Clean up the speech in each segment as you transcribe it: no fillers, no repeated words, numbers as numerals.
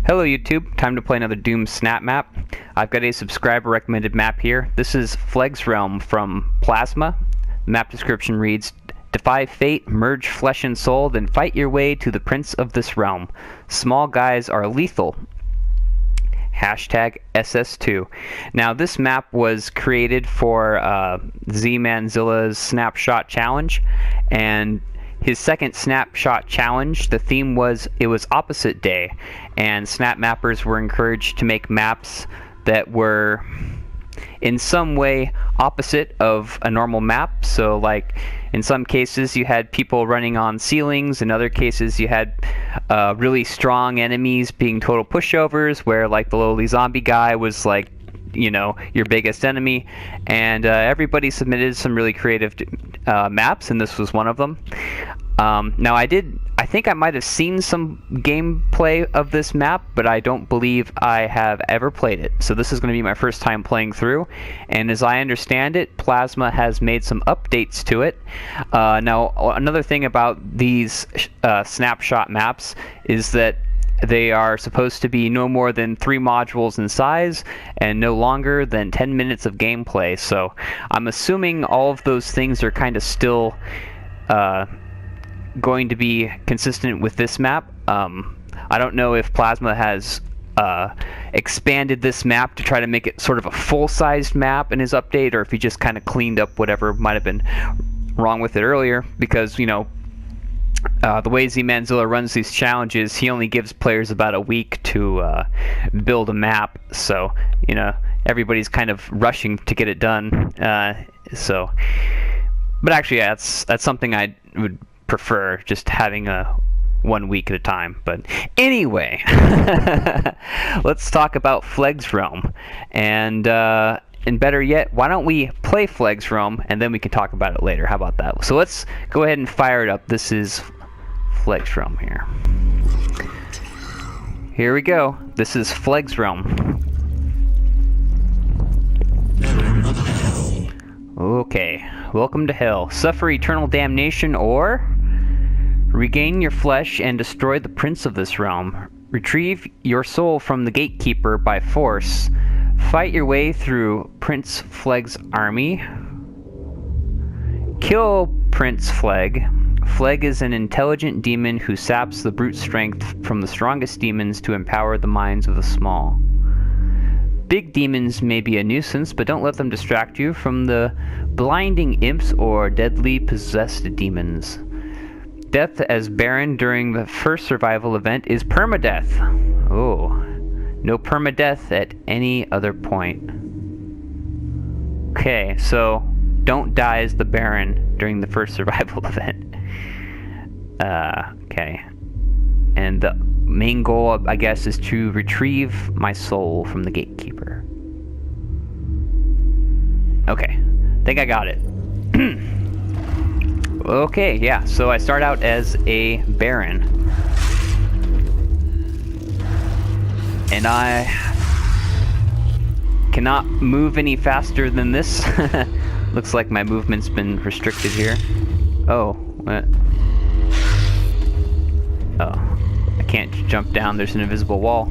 Hello YouTube, time to play another Doom Snapmap. I've got a subscriber recommended map here. This is Phleg's Realm from Plasthma. The map description reads, defy fate, merge flesh and soul, then fight your way to the prince of this realm. Small guys are lethal. Hashtag SS2. Now this map was created for Z-Manzilla's Snapshot Challenge, and his second Snapshot Challenge, the theme was, it was opposite day, and Snap Mappers were encouraged to make maps that were in some way opposite of a normal map. So like in some cases you had people running on ceilings, in other cases you had really strong enemies being total pushovers, where like the lowly zombie guy was like, you know, your biggest enemy, and everybody submitted some really creative maps, and this was one of them. Now I think I might have seen some gameplay of this map, but I don't believe I have ever played it. So this is going to be my first time playing through, and as I understand it, Plasthma has made some updates to it. Now another thing about these snapshot maps is that they are supposed to be no more than 3 modules in size and no longer than 10 minutes of gameplay. So I'm assuming all of those things are kind of still going to be consistent with this map. I don't know if Plasthma has expanded this map to try to make it sort of a full-sized map in his update, or if he just kind of cleaned up whatever might have been wrong with it earlier, because, you know, the way Z-Manzilla runs these challenges, he only gives players about a week to build a map, so, you know, everybody's kind of rushing to get it done. But actually, yeah, that's something I would prefer, just having a 1 week at a time. But anyway, let's talk about Phleg's Realm, and better yet, why don't we play Phleg's Realm and then we can talk about it later. How about that? So let's go ahead and fire it up. This is Phleg's Realm here. Here we go. This is Phleg's Realm. Okay, welcome to hell. Suffer eternal damnation or regain your flesh and destroy the prince of this realm. Retrieve your soul from the gatekeeper by force. Fight your way through Prince Phleg's army. Kill Prince Phleg. Phleg is an intelligent demon who saps the brute strength from the strongest demons to empower the minds of the small. Big demons may be a nuisance, but don't let them distract you from the blinding imps or deadly possessed demons. Death as Baron during the first survival event is permadeath. Oh, no permadeath at any other point. Okay, so don't die as the Baron during the first survival event. Okay. And the main goal, I guess, is to retrieve my soul from the gatekeeper. Okay, I think I got it. Okay, yeah, so I start out as a Baron. And I cannot move any faster than this. Looks like my movement's been restricted here. Oh, what? Oh. Can't jump down, there's an invisible wall.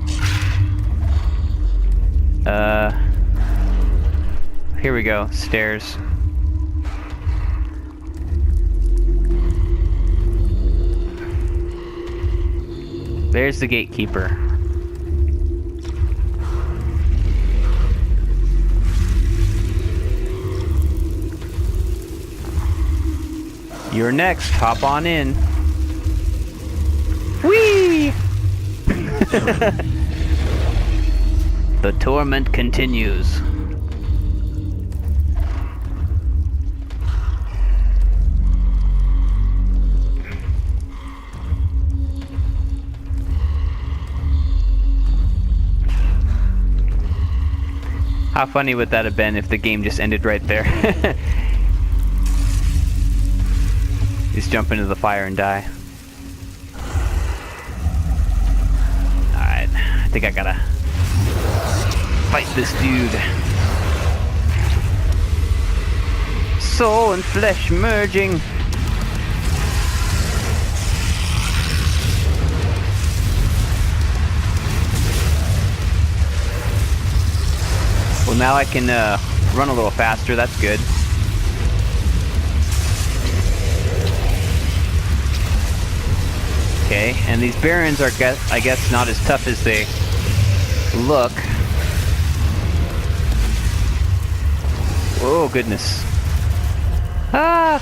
Here we go, stairs. There's the gatekeeper. You're next, hop on in. Whee! The torment continues. How funny would that have been if the game just ended right there? Just jump into the fire and die. I think I gotta fight this dude. Soul and flesh merging. Well, now I can run a little faster. That's good. Okay, and these barons are, I guess, not as tough as they look. Oh, goodness. Ah!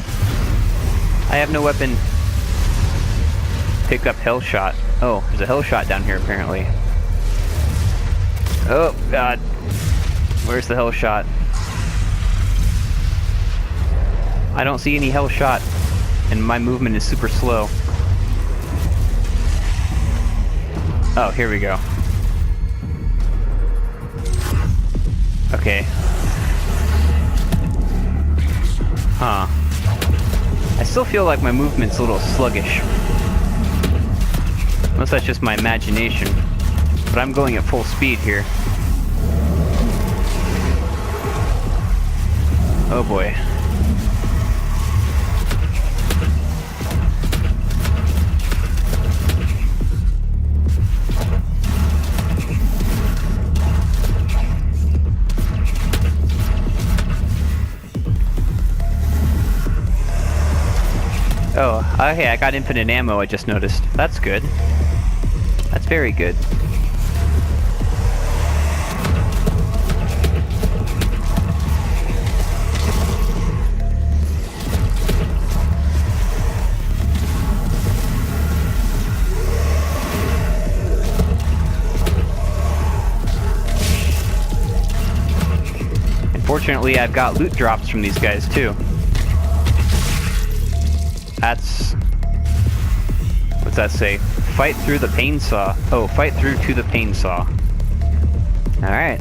I have no weapon. Pick up hell shot. Oh, there's a hell shot down here, apparently. Oh, God. Where's the hell shot? I don't see any hell shot, and my movement is super slow. Oh, here we go. Okay. Huh. I still feel like my movement's a little sluggish. Unless that's just my imagination. But I'm going at full speed here. Oh boy. Oh, okay, I got infinite ammo, I just noticed. That's good. That's very good. Unfortunately, I've got loot drops from these guys, too. That's... what's that say? Fight through the pain saw. Oh, fight through to the pain saw. Alright.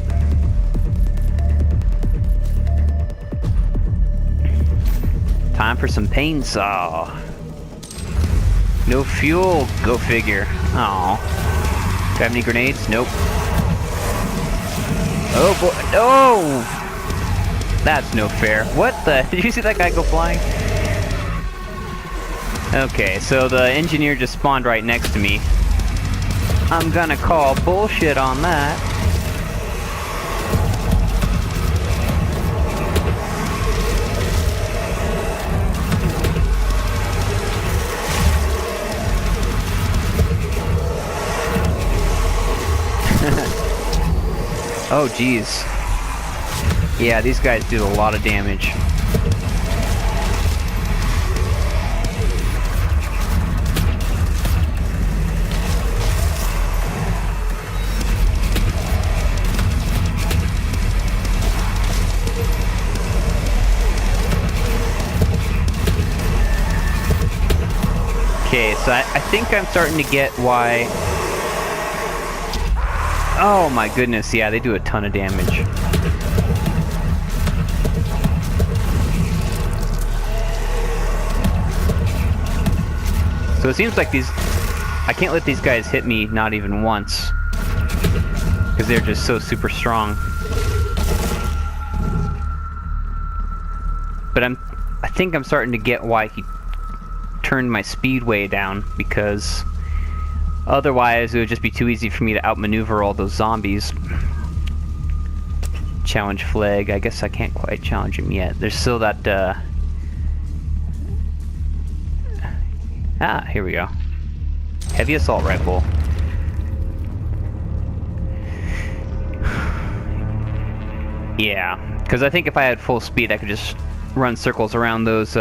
Time for some pain saw. No fuel. Go figure. Aw. Do I have any grenades? Nope. Oh boy. No! That's no fair. What the? Did you see that guy go flying? Okay, so the engineer just spawned right next to me. I'm gonna call bullshit on that. Oh, jeez. Yeah, these guys do a lot of damage. Okay, so I think I'm starting to get why... Oh my goodness, yeah, they do a ton of damage. So it seems like these... I can't let these guys hit me not even once. Because they're just so super strong. But I think I'm starting to get why he turned my speed way down, because otherwise it would just be too easy for me to outmaneuver all those zombies. Challenge Phleg. I guess I can't quite challenge him yet. There's still that, Ah, here we go. Heavy assault rifle. Yeah, because I think if I had full speed I could just run circles around those,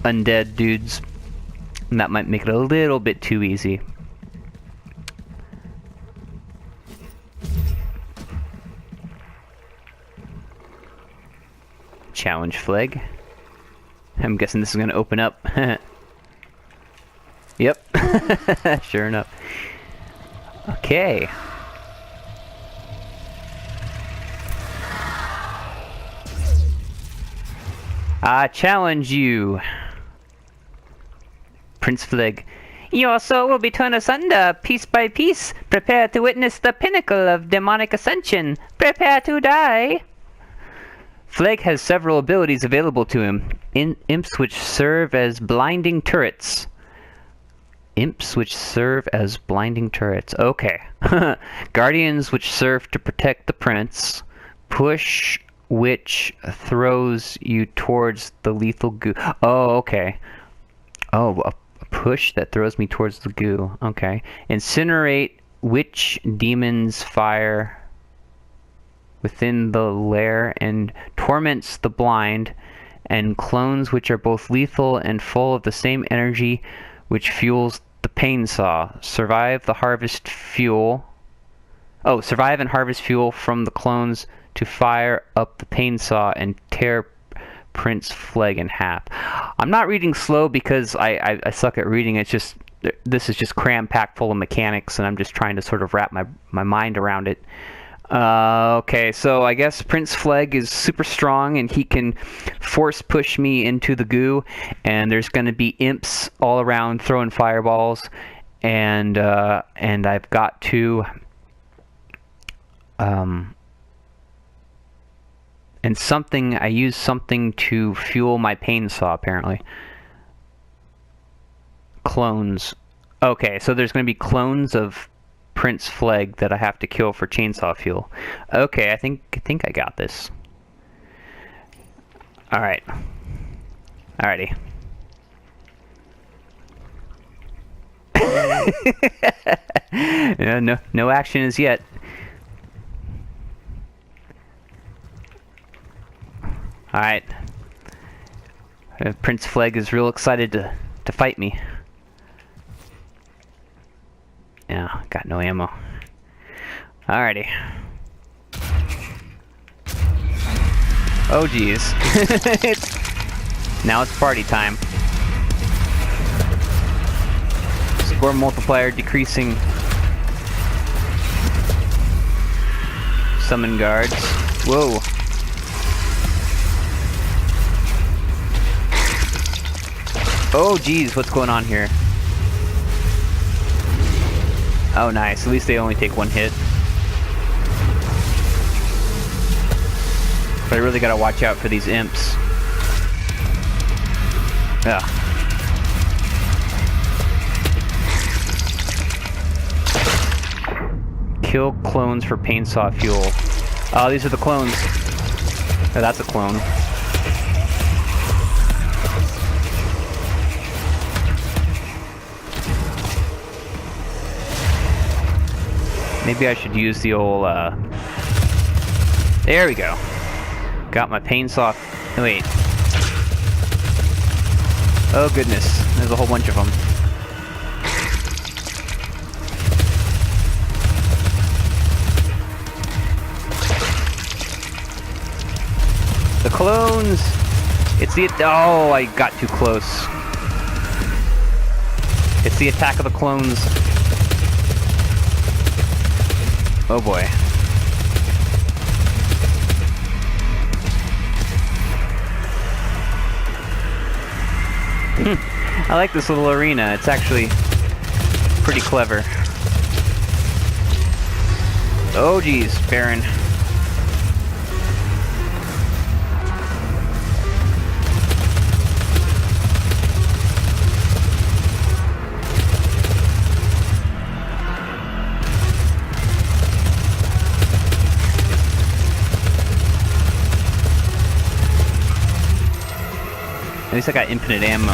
undead dudes, and that might make it a little bit too easy. Challenge Phleg. I'm guessing this is going to open up. Yep. Sure enough. Okay. I challenge you, Prince Phleg. Your soul will be torn asunder, piece by piece. Prepare to witness the pinnacle of demonic ascension. Prepare to die. Phleg has several abilities available to him. Imps which serve as blinding turrets. Imps which serve as blinding turrets. Okay. Guardians which serve to protect the prince. Push which throws you towards the lethal goo. Oh, okay. Oh, a push that throws me towards the goo. Okay. Incinerate which demons fire within the lair and torments the blind, and clones which are both lethal and full of the same energy which fuels the pain saw. Survive and harvest fuel from the clones to fire up the pain saw and tear Prince Phleg in half. I'm not reading slow because I suck at reading. It's just, this is just cram-packed full of mechanics, and I'm just trying to sort of wrap my mind around it. Okay, so I guess Prince Phleg is super strong, and he can force push me into the goo, and there's going to be imps all around throwing fireballs, and I've got to and I use something to fuel my pain saw, apparently. Clones. Okay, so there's going to be clones of Prince Phleg that I have to kill for chainsaw fuel. Okay, I think I got this. Alright. Alrighty. No action as yet. Alright. Prince Phleg is real excited to fight me. Yeah, got no ammo. Alrighty. Oh geez. Now it's party time. Score multiplier decreasing. Summon guards. Whoa. Oh geez, what's going on here? Oh nice, at least they only take one hit. But I really gotta watch out for these imps. Yeah. Kill clones for pain saw fuel. Oh, these are the clones. Oh, that's a clone. Maybe I should use the old, there we go. Got my pain saw. Oh, wait. Oh goodness, there's a whole bunch of them. The clones! It's the, oh, I got too close. It's the attack of the clones. Oh boy. I like this little arena. It's actually pretty clever. Oh geez, Baron. At least I got infinite ammo.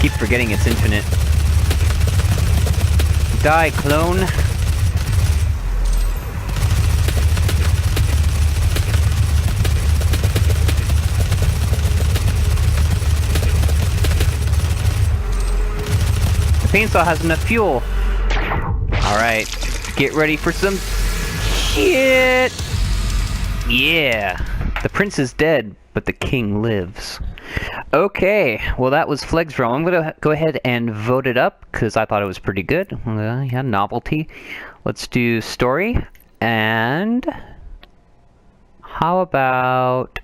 Keep forgetting it's infinite. Die, clone! The pain saw has enough fuel. Alright, get ready for some shit! Yeah! The prince is dead, but the king lives. Okay, well that was Phleg's Realm. I'm gonna go ahead and vote it up because I thought it was pretty good. Yeah, novelty. Let's do story, and how about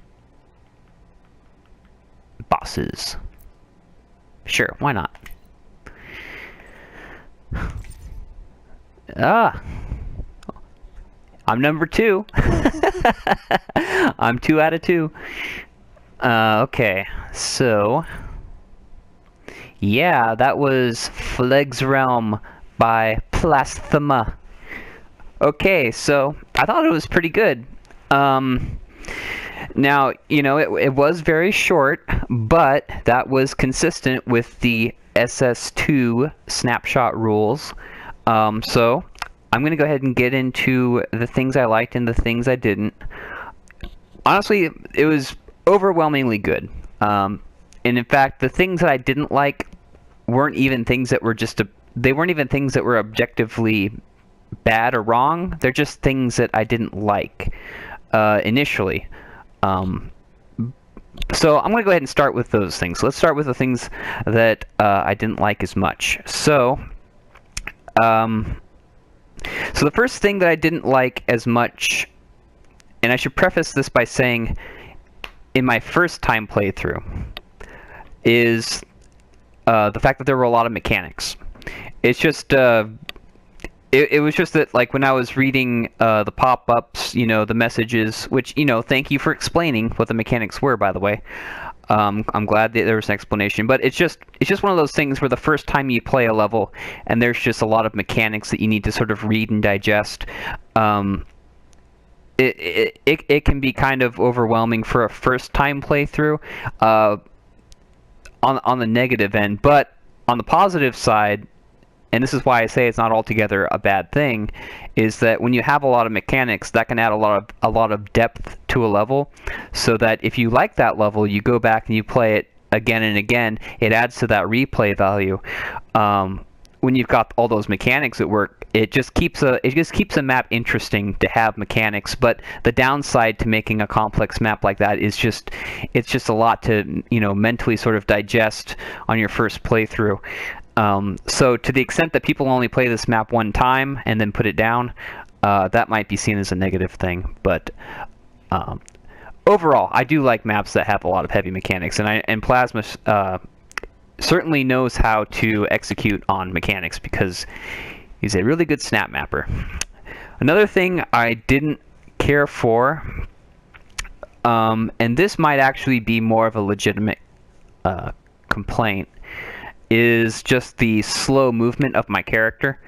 bosses? Sure, why not? Ah, I'm number 2. I'm 2 out of 2. Okay, so yeah, that was Phleg's Realm by Plasthma. Okay, so I thought it was pretty good. Now, it was very short, but that was consistent with the SS2 snapshot rules. So I'm going to go ahead and get into the things I liked and the things I didn't. Honestly, it was overwhelmingly good. And in fact, the things that I didn't like weren't even things that were they weren't even things that were objectively bad or wrong. They're just things that I didn't like initially. So I'm going to go ahead and start with those things. Let's start with the things that I didn't like as much. So the first thing that I didn't like as much, and I should preface this by saying, in my first time playthrough, is the fact that there were a lot of mechanics. It's just it was just that, like, when I was reading the pop-ups, the messages, which, thank you for explaining what the mechanics were, by the way. I'm glad that there was an explanation, but it's just one of those things where the first time you play a level and there's just a lot of mechanics that you need to sort of read and digest. It can be kind of overwhelming for a first time playthrough on the negative end, but on the positive side, and this is why I say it's not altogether a bad thing, is that when you have a lot of mechanics, that can add a lot of depth to a level, so that if you like that level, you go back and you play it again and again. It adds to that replay value. When you've got all those mechanics at work, it just keeps a map interesting to have mechanics. But the downside to making a complex map like that is it's just a lot to mentally sort of digest on your first playthrough. So to the extent that people only play this map one time and then put it down, that might be seen as a negative thing. But overall, I do like maps that have a lot of heavy mechanics, and Plasthma certainly knows how to execute on mechanics because he's a really good snap mapper. Another thing I didn't care for, and this might actually be more of a legitimate complaint, is just the slow movement of my character.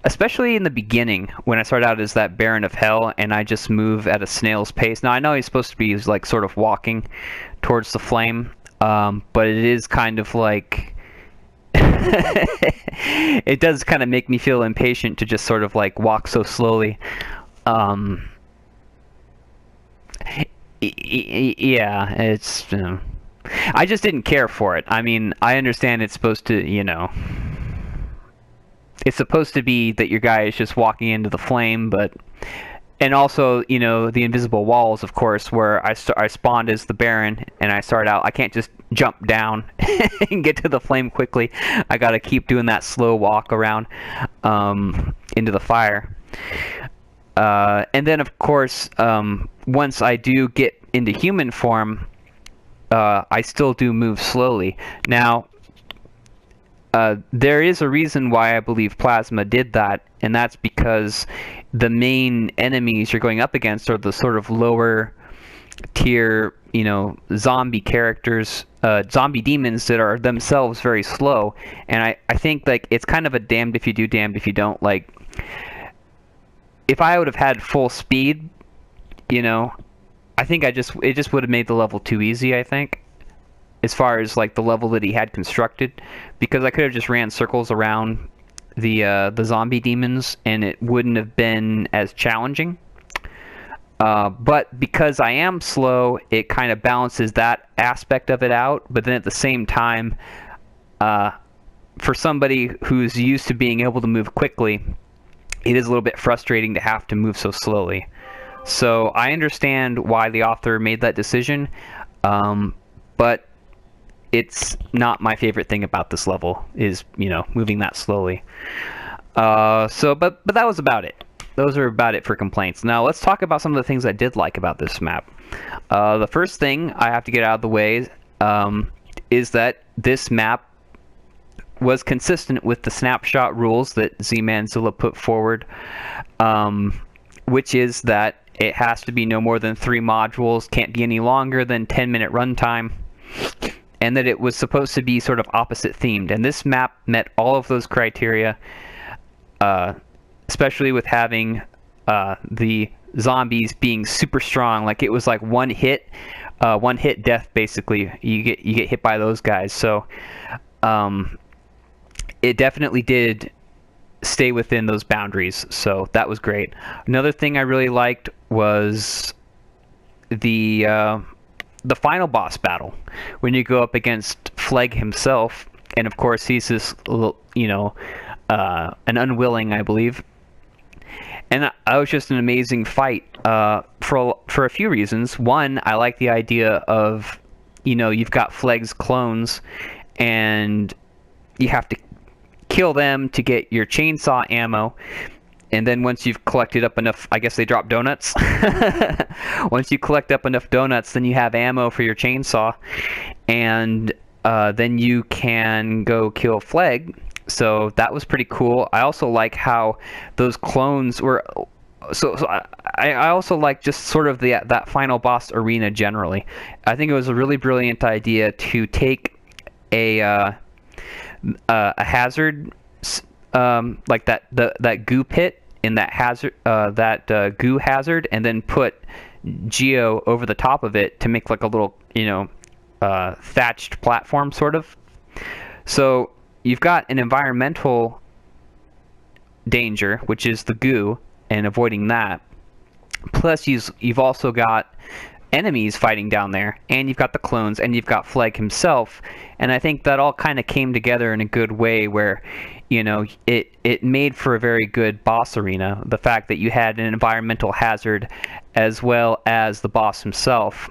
Especially in the beginning, when I start out as that Baron of Hell and I just move at a snail's pace. Now, I know he's supposed to be like sort of walking towards the flame, but it is kind of like... it does kind of make me feel impatient to just sort of like walk so slowly. Yeah, it's... I just didn't care for it. I mean, I understand it's supposed to, it's supposed to be that your guy is just walking into the flame, but... And also, the invisible walls, of course, where I spawned as the Baron, and I start out, I can't just jump down and get to the flame quickly. I gotta keep doing that slow walk around into the fire. And then, of course, once I do get into human form, I still do move slowly. Now, there is a reason why I believe Plasthma did that, and that's because the main enemies you're going up against are the sort of lower tier, zombie characters, zombie demons that are themselves very slow. And I think, like, it's kind of a damned if you do, damned if you don't. Like, if I would have had full speed, I think it just would have made the level too easy, I think, as far as like the level that he had constructed, because I could have just ran circles around the zombie demons and it wouldn't have been as challenging. But because I am slow, it kind of balances that aspect of it out. But then at the same time, for somebody who's used to being able to move quickly, it is a little bit frustrating to have to move so slowly. So I understand why the author made that decision, but it's not my favorite thing about this level, is, moving that slowly. But that was about it. Those are about it for complaints. Now let's talk about some of the things I did like about this map. The first thing I have to get out of the way is that this map was consistent with the snapshot rules that Z-Manzilla put forward, which is that it has to be no more than 3 modules, can't be any longer than 10-minute runtime, and that it was supposed to be sort of opposite themed. And this map met all of those criteria, especially with having the zombies being super strong. Like it was like one hit death basically. You get hit by those guys. So it definitely did stay within those boundaries. So that was great. Another thing I really liked was the final boss battle when you go up against Phleg himself, and of course he's this an unwilling, I believe. And that was just an amazing fight for a few reasons. One, I like the idea of, you've got Phleg's clones, and you have to kill them to get your chainsaw ammo. And then once you've collected up enough, I guess they drop donuts. Once you collect up enough donuts, then you have ammo for your chainsaw. And then you can go kill Phleg. So that was pretty cool. I also like how those clones were. So I also like just sort of that final boss arena generally. I think it was a really brilliant idea to take a hazard, like that goo pit in that hazard, goo hazard, and then put Geo over the top of it to make like a little thatched platform sort of. So you've got an environmental danger, which is the goo, and avoiding that. Plus, you've also got enemies fighting down there, and you've got the clones, and you've got Phleg himself. And I think that all kind of came together in a good way where, it made for a very good boss arena. The fact that you had an environmental hazard as well as the boss himself.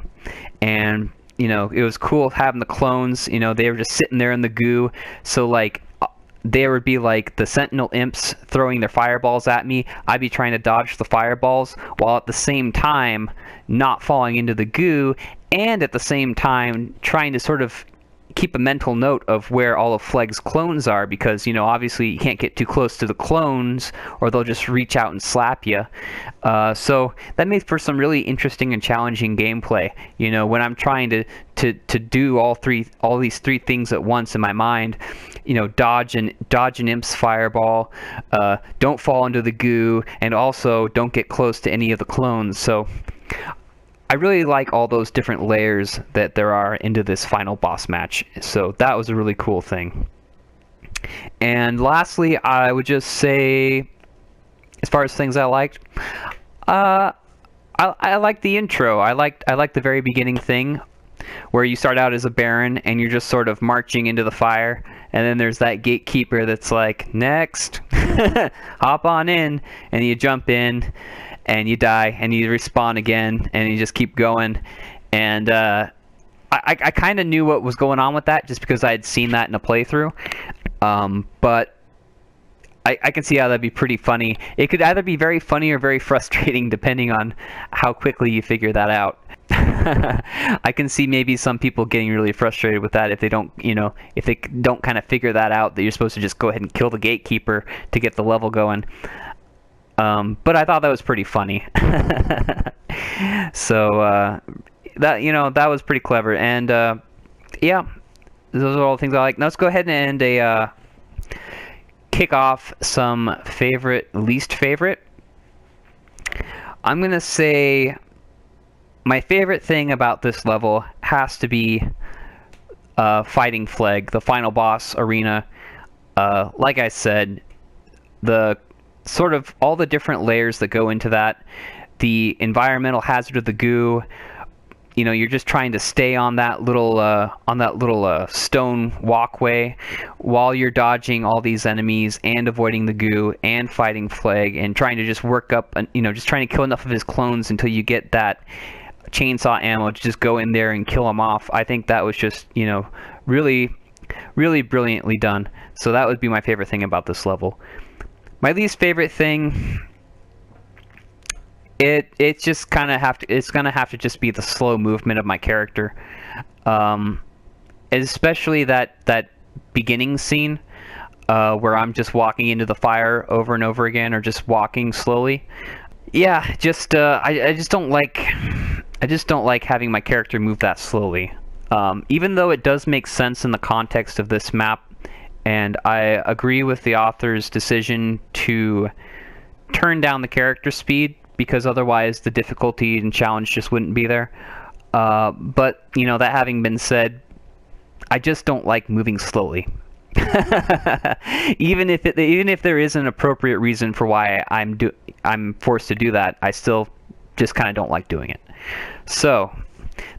And it was cool having the clones. They were just sitting there in the goo. So, like, there would be, like, the Sentinel imps throwing their fireballs at me. I'd be trying to dodge the fireballs while at the same time not falling into the goo, and at the same time trying to sort of keep a mental note of where all of Phleg's clones are, because obviously you can't get too close to the clones or they'll just reach out and slap you. So that made for some really interesting and challenging gameplay. When I'm trying to do all these three things at once in my mind, dodge an imp's fireball, don't fall into the goo, and also don't get close to any of the clones. So I really like all those different layers that there are into this final boss match. So that was a really cool thing. And lastly, I would just say, as far as things I liked, I like the intro. I like the very beginning thing, where you start out as a Baron and you're just sort of marching into the fire, and then there's that gatekeeper that's like, next, hop on in, and you jump in, and you die, and you respawn again, and you just keep going. And I kind of knew what was going on with that just because I had seen that in a playthrough. But I can see how that'd be pretty funny. It could either be very funny or very frustrating depending on how quickly you figure that out. I can see maybe some people getting really frustrated with that if they don't, if they don't kind of figure that out, that you're supposed to just go ahead and kill the gatekeeper to get the level going. But I thought that was pretty funny. So that was pretty clever. And yeah, those are all the things I like. Now let's go ahead and kick off some favorite, least favorite. I'm gonna say my favorite thing about this level has to be fighting Phleg, the final boss arena. Like I said, the sort of all the different layers that go into that, the environmental hazard of the goo, you're just trying to stay on that little stone walkway while you're dodging all these enemies and avoiding the goo and fighting Phleg and trying to just work up, just trying to kill enough of his clones until you get that chainsaw ammo to just go in there and kill him off. I think that was just, really, really brilliantly done. So that would be my favorite thing about this level. My least favorite thing, it's just kind of it's gonna have to just be the slow movement of my character, especially that beginning scene where I'm just walking into the fire over and over again, or just walking slowly. Yeah, just I just don't like having my character move that slowly. Even though it does make sense in the context of this map. And I agree with the author's decision to turn down the character speed because otherwise the difficulty and challenge just wouldn't be there. But you know, that having been said, I just don't like moving slowly. Even if there is an appropriate reason for why I'm forced to do that, I still just kind of don't like doing it. So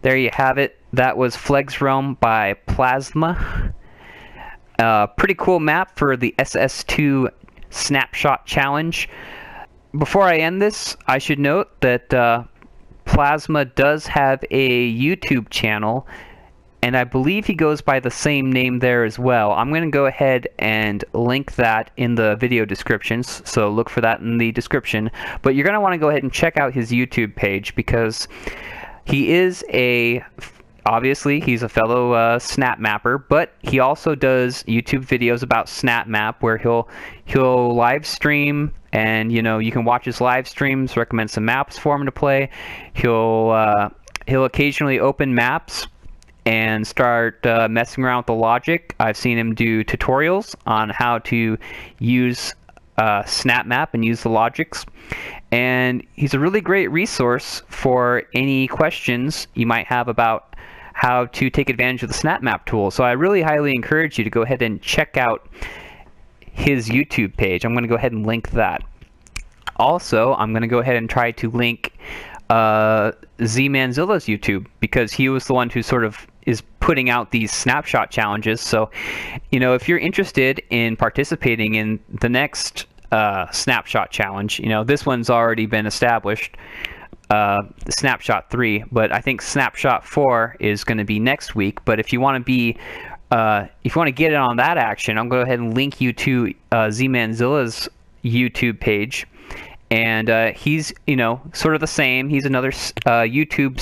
there you have it. That was Phleg's Realm by Plasthma. Pretty cool map for the SS2 snapshot challenge. Before I end this, I should note that Plasthma does have a YouTube channel, and I believe he goes by the same name there as well. I'm going to go ahead and link that in the video descriptions, so look for that in the description. But you're going to want to go ahead and check out his YouTube page, because he is obviously he's a fellow Snapmapper, but he also does YouTube videos about Snapmap where he'll live stream, and you know, you can watch his live streams, recommend some maps for him to play. He'll occasionally open maps and start messing around with the logic. I've seen him do tutorials on how to use Snapmap and use the logics. And he's a really great resource for any questions you might have about how to take advantage of the Snapmap tool. So I really highly encourage you to go ahead and check out his YouTube page. I'm going to go ahead and link that. Also, I'm going to go ahead and try to link Z-Manzilla's YouTube, because he was the one who sort of is putting out these snapshot challenges. So, you know, if you're interested in participating in the next snapshot challenge, you know, this one's already been established, snapshot 3, but I think snapshot 4 is going to be next week. But if you want to be if you want to get in on that action, I'll go ahead and link you to Z-Manzilla's YouTube page. And he's, you know, sort of the same. He's another YouTube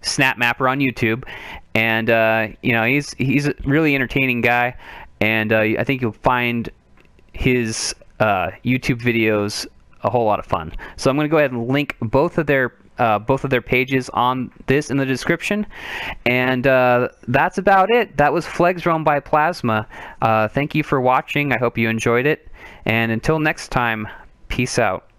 Snapmapper on YouTube, and you know, he's a really entertaining guy, and I think you'll find his YouTube videos a whole lot of fun. So I'm going to go ahead and link both of their pages on this in the description, and that's about it. That was Phleg's Realm by Plasthma. Thank you for watching. I hope you enjoyed it, and until next time, peace out.